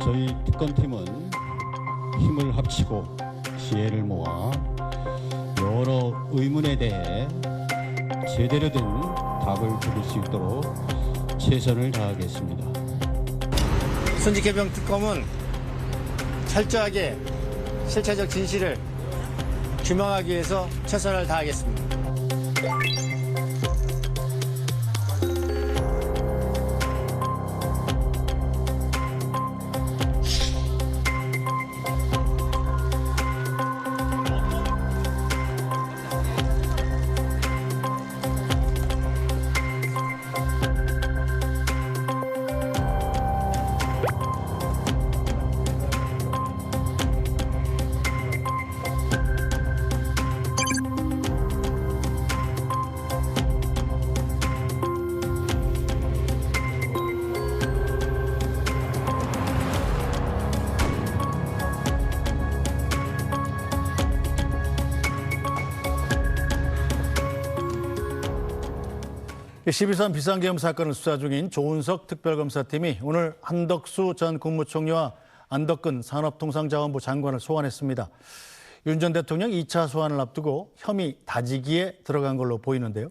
저희 특검팀은 힘을 합치고 지혜를 모아 여러 의문에 대해 제대로 된 답을 들을 수 있도록 최선을 다하겠습니다. 순직해병 특검은 철저하게 실체적 진실을 규명하기 위해서 최선을 다하겠습니다. (12.3) 비상계엄 사건을 수사 중인 조은석 특별검사팀이 오늘 한덕수 전 국무총리와 안덕근 산업통상자원부 장관을 소환했습니다. 윤 전 대통령 2차 소환을 앞두고 혐의 다지기에 들어간 걸로 보이는데요.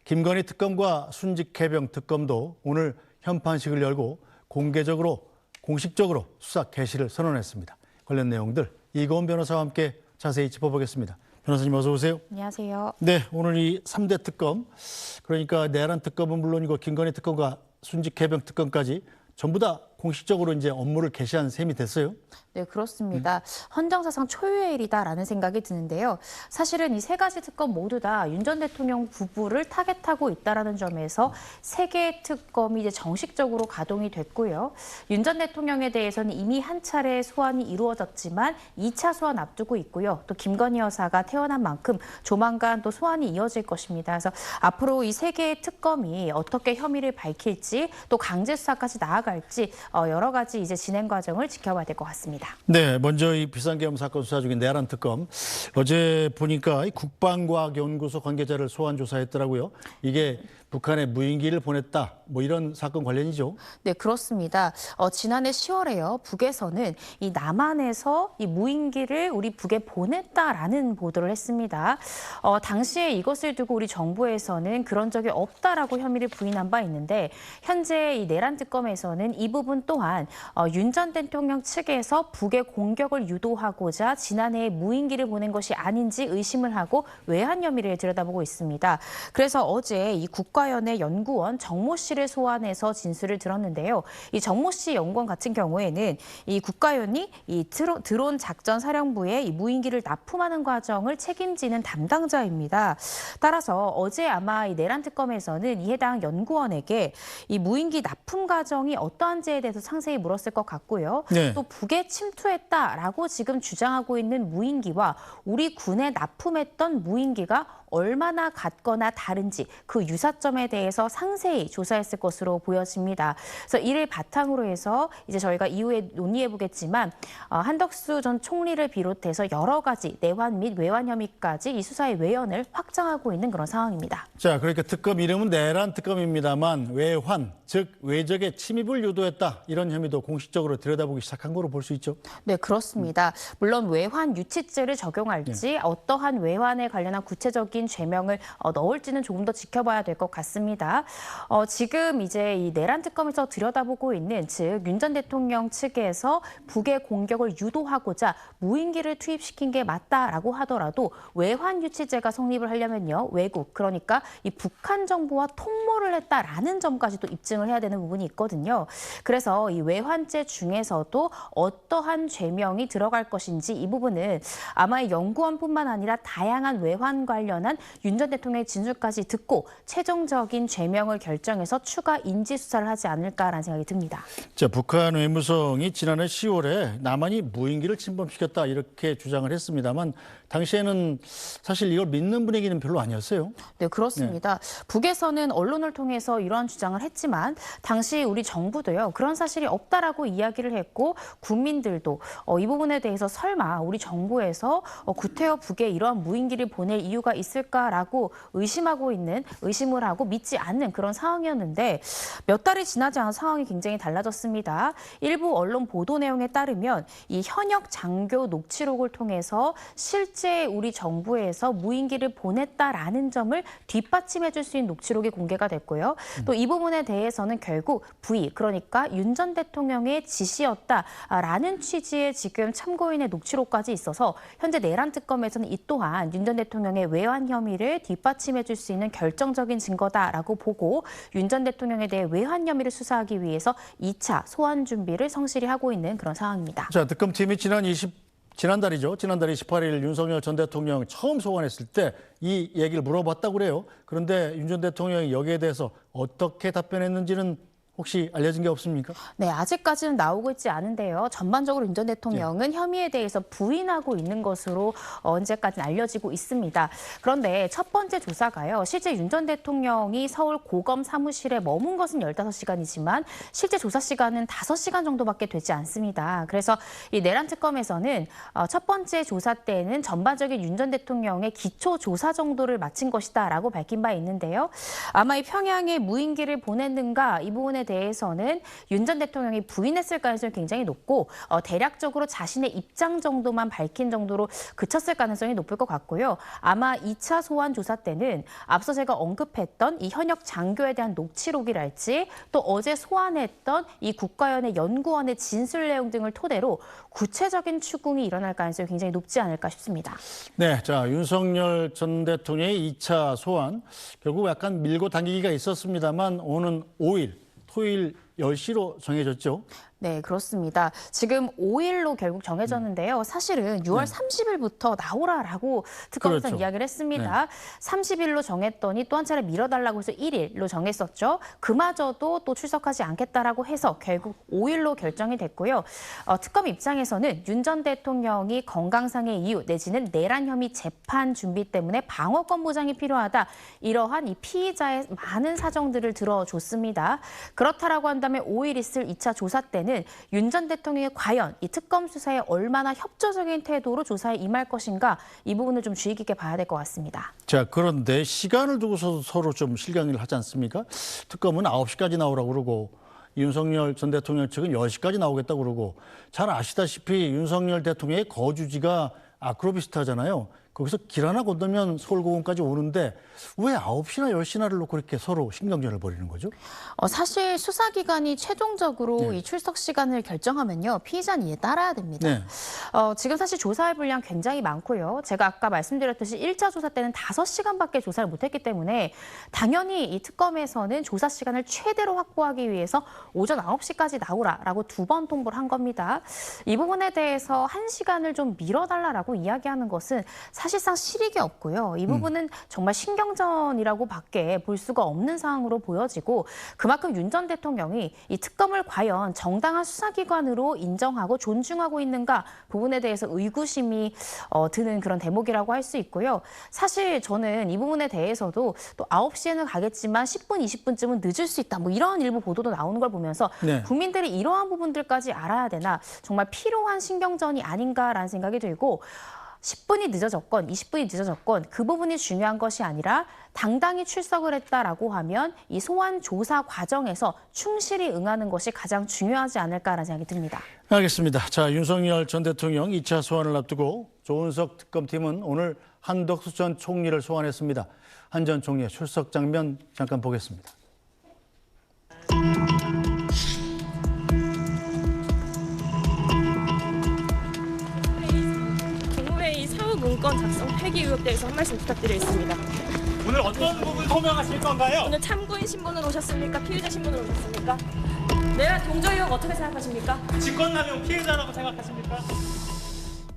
김건희 특검과 순직해병 특검도 오늘 현판식을 열고 공식적으로 수사 개시를 선언했습니다. 관련 내용들 이고은 변호사와 함께 자세히 짚어보겠습니다. 변호사님 어서 오세요. 안녕하세요. 네, 오늘 이 3대 특검, 그러니까 내란 특검은 물론이고 김건희 특검과 순직해병 특검까지 전부 다 공식적으로 이제 업무를 개시한 셈이 됐어요. 네, 그렇습니다. 헌정사상 초유의 일이다라는 생각이 드는데요. 사실은 이 세 가지 특검 모두 다 윤 전 대통령 부부를 타겟하고 있다라는 점에서 세 개의 특검이 이제 정식적으로 가동이 됐고요. 윤 전 대통령에 대해서는 이미 한 차례 소환이 이루어졌지만 2차 소환 앞두고 있고요. 또 김건희 여사가 태어난 만큼 조만간 또 소환이 이어질 것입니다. 그래서 앞으로 이 세 개의 특검이 어떻게 혐의를 밝힐지 또 강제 수사까지 나아갈지 여러 가지 이제 진행 과정을 지켜봐야 될 것 같습니다. 네, 먼저 이 비상계엄 사건 수사 중인 내란 특검 어제 보니까 국방과학연구소 관계자를 소환 조사했더라고요. 이게 북한에 무인기를 보냈다, 뭐 이런 사건 관련이죠? 네, 그렇습니다. 지난해 10월에요. 북에서는 이 남한에서 이 무인기를 우리 북에 보냈다라는 보도를 했습니다. 당시에 이것을 두고 우리 정부에서는 그런 적이 없다라고 혐의를 부인한 바 있는데 현재 이 내란 특검에서는 이 부분 또한 윤 전 대통령 측에서 북의 공격을 유도하고자 지난해에 무인기를 보낸 것이 아닌지 의심을 하고 외환 혐의를 들여다보고 있습니다. 그래서 어제 이 국가연의 연구원 정모 씨를 소환해서 진술을 들었는데요. 이 정모 씨 연구원 같은 경우에는 이 국가연이 이 드론 작전 사령부에 이 무인기를 납품하는 과정을 책임지는 담당자입니다. 따라서 어제 아마 이 내란 특검에서는 이 해당 연구원에게 이 무인기 납품 과정이 어떠한지에 대해서 상세히 물었을 것 같고요. 네. 또 북에 침투했다라고 지금 주장하고 있는 무인기와 우리 군에 납품했던 무인기가 얼마나 같거나 다른지 그 유사점에 대해서 상세히 조사했을 것으로 보여집니다. 그래서 이를 바탕으로 해서 이제 저희가 이후에 논의해 보겠지만 한덕수 전 총리를 비롯해서 여러 가지 내환 및 외환 혐의까지 이 수사의 외연을 확장하고 있는 그런 상황입니다. 자, 그러니까 특검 이름은 내란 특검입니다만 외환, 즉 외적의 침입을 유도했다, 이런 혐의도 공식적으로 들여다보기 시작한 거로 볼 수 있죠? 네, 그렇습니다. 물론 외환 유치죄를 적용할지 어떠한 외환에 관련한 구체적인 죄명을 넣을지는 조금 더 지켜봐야 될 것 같습니다. 지금 이제 이 내란 특검에서 들여다보고 있는 즉 윤 전 대통령 측에서 북의 공격을 유도하고자 무인기를 투입시킨 게 맞다라고 하더라도 외환 유치죄가 성립을 하려면요 외국 그러니까 이 북한 정부와 통모를 했다라는 점까지도 입증을 해야 되는 부분이 있거든요. 그래서 이 외환죄 중에서도 어떠한 죄명이 들어갈 것인지 이 부분은 아마 연구원뿐만 아니라 다양한 외환 관련한 윤 전 대통령의 진술까지 듣고 최종적인 죄명을 결정해서 추가 인지 수사를 하지 않을까라는 생각이 듭니다. 자, 북한 외무성이 지난해 10월에 남한이 무인기를 침범시켰다 이렇게 주장을 했습니다만 당시에는 사실 이걸 믿는 분위기는 별로 아니었어요. 네, 그렇습니다. 북에서는 언론을 통해서 이러한 주장을 했지만 당시 우리 정부도요 그런 사실이 없다라고 이야기를 했고 국민들도 이 부분에 대해서 설마 우리 정부에서 구태여 북에 이러한 무인기를 보낼 이유가 있을 있을까라고 의심을 하고 믿지 않는 그런 상황이었는데 몇 달이 지나지 않아 상황이 굉장히 달라졌습니다. 일부 언론 보도 내용에 따르면 이 현역 장교 녹취록을 통해서 실제 우리 정부에서 무인기를 보냈다라는 점을 뒷받침해 줄 수 있는 녹취록이 공개가 됐고요. 또 이 부분에 대해서는 결국 그러니까 윤 전 대통령의 지시였다라는 취지의 지금 참고인의 녹취록까지 있어서 현재 내란 특검에서는 이 또한 윤 전 대통령의 외환 혐의를 뒷받침해 줄 수 있는 결정적인 증거다라고 보고 윤 전 대통령에 대해 외환 혐의를 수사하기 위해서 2차 소환 준비를 성실히 하고 있는 그런 상황입니다. 자, 특검팀이 지난달에 18일 윤석열 전 대통령 처음 소환했을 때 이 얘기를 물어봤다고 그래요. 그런데 윤 전 대통령이 여기에 대해서 어떻게 답변했는지는 혹시 알려진 게 없습니까? 네, 아직까지는 나오고 있지 않은데요. 전반적으로 윤 전 대통령은 혐의에 대해서 부인하고 있는 것으로 현재까지는 알려지고 있습니다. 그런데 첫 번째 조사가요. 실제 윤 전 대통령이 서울 고검 사무실에 머문 것은 15시간이지만 실제 조사 시간은 5시간 정도밖에 되지 않습니다. 그래서 이 내란 특검에서는 첫 번째 조사 때는 전반적인 윤 전 대통령의 기초 조사 정도를 마친 것이다라고 밝힌 바 있는데요. 아마 이 평양에 무인기를 보냈는가 이 부분에 대해서는 윤 전 대통령이 부인했을 가능성이 굉장히 높고 대략적으로 자신의 입장 정도만 밝힌 정도로 그쳤을 가능성이 높을 것 같고요. 아마 2차 소환 조사 때는 앞서 제가 언급했던 이 현역 장교에 대한 녹취록이랄지 또 어제 소환했던 이 국가연의 연구원의 진술 내용 등을 토대로 구체적인 추궁이 일어날 가능성이 굉장히 높지 않을까 싶습니다. 네, 자, 윤석열 전 대통령의 2차 소환 결국 약간 밀고 당기기가 있었습니다만 오는 5일 토요일 10시로 정해졌죠. 네, 그렇습니다. 지금 5일로 결국 정해졌는데요. 사실은 6월 30일부터 나오라라고 특검에서 그렇죠. 이야기를 했습니다. 30일로 정했더니 또 한 차례 밀어달라고 해서 1일로 정했었죠. 그마저도 또 출석하지 않겠다라고 해서 결국 5일로 결정이 됐고요. 특검 입장에서는 윤 전 대통령이 건강상의 이유 내지는 내란 혐의 재판 준비 때문에 방어권 보장이 필요하다. 이러한 이 피의자의 많은 사정들을 들어줬습니다. 그렇다라고 한다면 5일 있을 2차 조사 때는 윤 전 대통령이 과연 이 특검 수사에 얼마나 협조적인 태도로 조사에 임할 것인가 이 부분을 좀 주의 깊게 봐야 될 것 같습니다. 자, 그런데 시간을 두고서 서로 좀 실강을 하지 않습니까? 특검은 9시까지 나오라고 그러고 윤석열 전 대통령 측은 10시까지 나오겠다고 그러고 잘 아시다시피 윤석열 대통령의 거주지가 아크로비스타잖아요. 거기서 길 하나 건너면 서울고검까지 오는데 왜 9시나 10시나를 놓고 이렇게 서로 신경전을 벌이는 거죠? 사실 수사기관이 최종적으로 네. 이 출석 시간을 결정하면요. 피의자는 이에 따라야 됩니다. 네. 지금 사실 조사할 분량 굉장히 많고요. 제가 아까 말씀드렸듯이 1차 조사 때는 5시간밖에 조사를 못했기 때문에 당연히 이 특검에서는 조사 시간을 최대로 확보하기 위해서 오전 9시까지 나오라라고 2번 통보를 한 겁니다. 이 부분에 대해서 1시간을 좀 미뤄달라라고 이야기하는 것은 사실상 실익이 없고요. 이 부분은 정말 신경전이라고 밖에 볼 수가 없는 상황으로 보여지고 그만큼 윤 전 대통령이 이 특검을 과연 정당한 수사기관으로 인정하고 존중하고 있는가 부분에 대해서 의구심이 드는 그런 대목이라고 할 수 있고요. 사실 저는 이 부분에 대해서도 또 9시에는 가겠지만 10분, 20분쯤은 늦을 수 있다. 뭐 이런 일부 보도도 나오는 걸 보면서 네. 국민들이 이러한 부분들까지 알아야 되나 정말 필요한 신경전이 아닌가라는 생각이 들고 10분이 늦어졌건 20분이 늦어졌건 그 부분이 중요한 것이 아니라 당당히 출석을 했다라고 하면 이 소환 조사 과정에서 충실히 응하는 것이 가장 중요하지 않을까라는 생각이 듭니다. 알겠습니다. 자, 윤석열 전 대통령 2차 소환을 앞두고 조은석 특검팀은 오늘 한덕수 전 총리를 소환했습니다. 한 전 총리의 출석 장면 잠깐 보겠습니다. 국무회의 사후 문건 작성 폐기 의혹 대해서 한 말씀 부탁드리겠습니다. 오늘 어떤 부분 소명하실 건가요? 오늘 참고인 신분으로 오셨습니까? 피의자 신분으로 오셨습니까? 내란 동조 의혹 어떻게 생각하십니까? 직권남용 피해자라고 생각하십니까?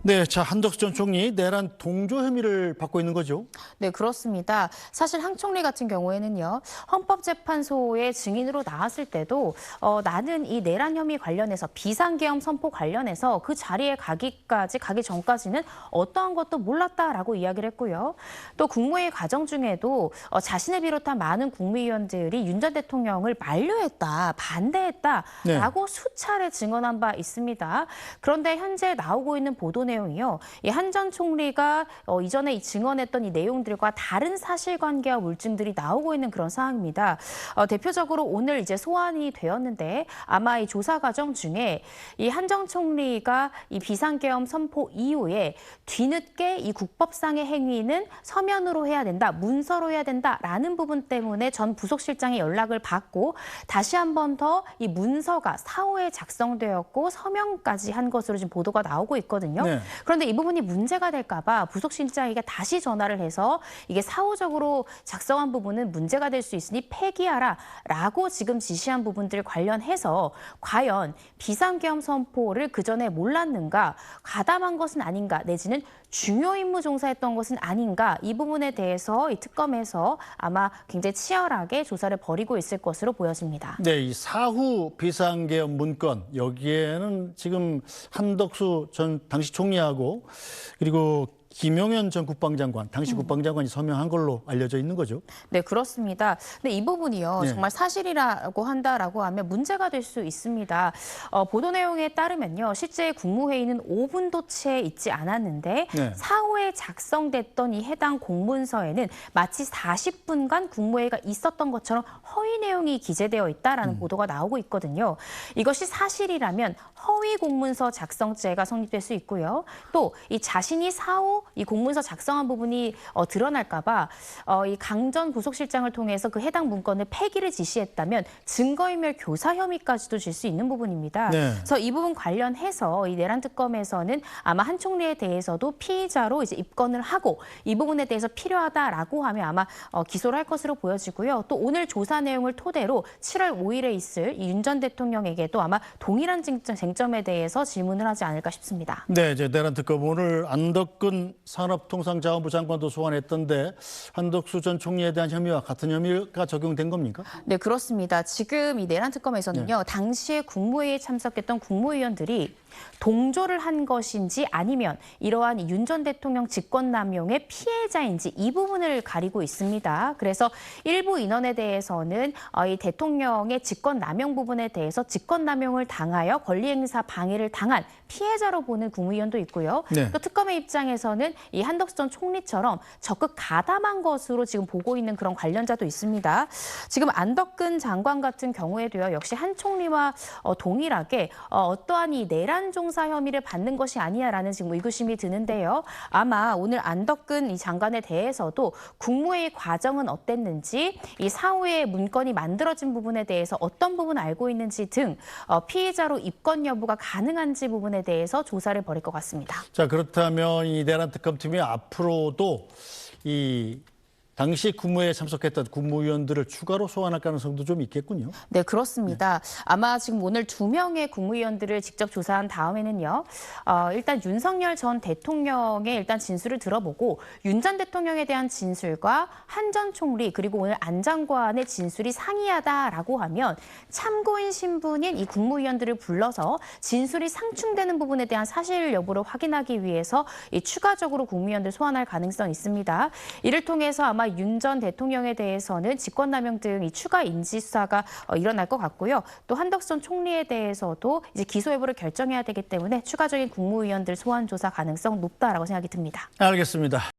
네, 자, 한덕수 전 총리 내란 동조 혐의를 받고 있는 거죠? 네, 그렇습니다. 사실 황 총리 같은 경우에는요. 헌법재판소의 증인으로 나왔을 때도 나는 이 내란 혐의 관련해서 비상계엄 선포 관련해서 그 자리에 가기 전까지는 어떠한 것도 몰랐다라고 이야기를 했고요. 또 국무회의 과정 중에도 자신을 비롯한 많은 국무위원들이 윤 전 대통령을 만류했다, 반대했다라고 수차례 증언한 바 있습니다. 그런데 현재 나오고 있는 보도 내용 내용이요. 이 한 전 총리가 이전에 증언했던 이 내용들과 다른 사실관계와 물증들이 나오고 있는 그런 상황입니다. 대표적으로 오늘 이제 소환이 되었는데 아마 이 조사 과정 중에 이 한 전 총리가 이 비상계엄 선포 이후에 뒤늦게 이 국법상의 행위는 서면으로 해야 된다, 문서로 해야 된다라는 부분 때문에 전 부속실장의 연락을 받고 다시 한 번 더 이 문서가 사후에 작성되었고 서명까지 한 것으로 지금 보도가 나오고 있거든요. 네. 그런데 이 부분이 문제가 될까 봐 부속실장에게 다시 전화를 해서 이게 사후적으로 작성한 부분은 문제가 될 수 있으니 폐기하라라고 지금 지시한 부분들 관련해서 과연 비상계엄 선포를 그전에 몰랐는가, 가담한 것은 아닌가, 내지는 중요 임무 종사했던 것은 아닌가, 이 부분에 대해서 이 특검에서 아마 굉장히 치열하게 조사를 벌이고 있을 것으로 보여집니다. 네, 이 사후 비상계엄 문건 여기에는 지금 한덕수 전 당시 총리하고 그리고 김용현 전 국방장관, 당시 국방장관이 서명한 걸로 알려져 있는 거죠. 네, 그렇습니다. 근데 이 부분이요, 네. 정말 사실이라고 한다라고 하면 문제가 될 수 있습니다. 보도 내용에 따르면요, 실제 국무회의는 5분도 채 있지 않았는데 네. 사후에 작성됐던 이 해당 공문서에는 마치 40분간 국무회의가 있었던 것처럼 허위 내용이 기재되어 있다라는 보도가 나오고 있거든요. 이것이 사실이라면 허위 공문서 작성죄가 성립될 수 있고요. 또 이 자신이 사후 이 공문서 작성한 부분이 드러날까 봐 이 강 전 부속실장을 통해서 그 해당 문건을 폐기를 지시했다면 증거인멸 교사 혐의까지도 질 수 있는 부분입니다. 네. 그래서 이 부분 관련해서 이 내란 특검에서는 아마 한 총리에 대해서도 피의자로 이제 입건을 하고 이 부분에 대해서 필요하다라고 하면 아마 기소를 할 것으로 보여지고요. 또 오늘 조사 내용을 토대로 7월 5일에 있을 윤 전 대통령에게도 아마 동일한 쟁점에 대해서 질문을 하지 않을까 싶습니다. 네, 이제 내란 특검 오늘 안덕근 산업통상자원부 장관도 소환했던데 한덕수 전 총리에 대한 혐의와 같은 혐의가 적용된 겁니까? 네, 그렇습니다. 지금 이 내란 특검에서는요, 당시에 국무회의에 참석했던 국무위원들이 동조를 한 것인지 아니면 이러한 윤 전 대통령 직권남용의 피해자인지 이 부분을 가리고 있습니다. 그래서 일부 인원에 대해서는 이 대통령의 직권남용 부분에 대해서 직권남용을 당하여 권리행사 방해를 당한 피해자로 보는 국무위원도 있고요. 네. 또 특검의 입장에서는 이 한덕수 전 총리처럼 적극 가담한 것으로 지금 보고 있는 그런 관련자도 있습니다. 지금 안덕근 장관 같은 경우에도요, 역시 한 총리와 동일하게 어떠한 이 내란 종사 혐의를 받는 것이 아니냐라는 지금 의구심이 드는데요. 아마 오늘 안덕근 이 장관에 대해서도 국무회의 과정은 어땠는지, 이 사후에 문건이 만들어진 부분에 대해서 어떤 부분 알고 있는지 등 피해자로 입건 여부가 가능한지 부분에 대해서 조사를 벌일 것 같습니다. 자, 그렇다면 이 내란 특검팀이 앞으로도 이 당시 국무회의에 참석했던 국무위원들을 추가로 소환할 가능성도 좀 있겠군요. 네, 그렇습니다. 아마 지금 오늘 2명의 국무위원들을 직접 조사한 다음에는요, 일단 윤석열 전 대통령의 일단 진술을 들어보고 윤 전 대통령에 대한 진술과 한 전 총리 그리고 오늘 안 장관의 진술이 상이하다라고 하면 참고인 신분인 이 국무위원들을 불러서 진술이 상충되는 부분에 대한 사실 여부를 확인하기 위해서 이 추가적으로 국무위원들 소환할 가능성이 있습니다. 이를 통해서 아마 윤 전 대통령에 대해서는 직권남용 등 이 추가 인지 수사가 일어날 것 같고요. 또 한덕수 전 총리에 대해서도 이제 기소 여부를 결정해야 되기 때문에 추가적인 국무위원들 소환 조사 가능성 높다라고 생각이 듭니다. 알겠습니다.